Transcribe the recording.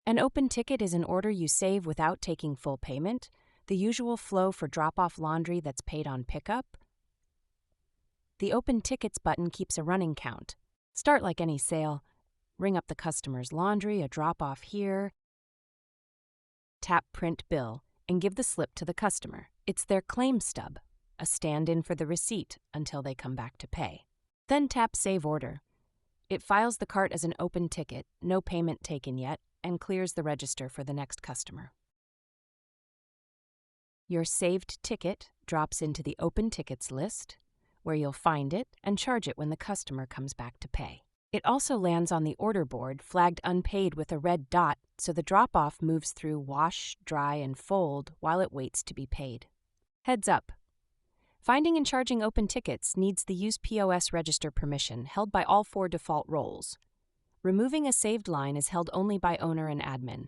An open ticket is an order you save without taking full payment, the usual flow for drop-off laundry that's paid on pickup. The Open Tickets button keeps a running count. Start like any sale. Ring up the customer's laundry, a drop-off here. Tap Print Bill and give the slip to the customer. It's their claim stub, a stand-in for the receipt until they come back to pay. Then tap Save Order. It files the cart as an open ticket, no payment taken yet, and clears the register for the next customer. Your saved ticket drops into the Open Tickets list, where you'll find it and charge it when the customer comes back to pay. It also lands on the order board flagged unpaid with a red dot, so the drop-off moves through wash, dry, and fold while it waits to be paid. Heads up! Finding and charging open tickets needs the Use POS register permission held by all 4 default roles. Removing a saved line is held only by owner and admin.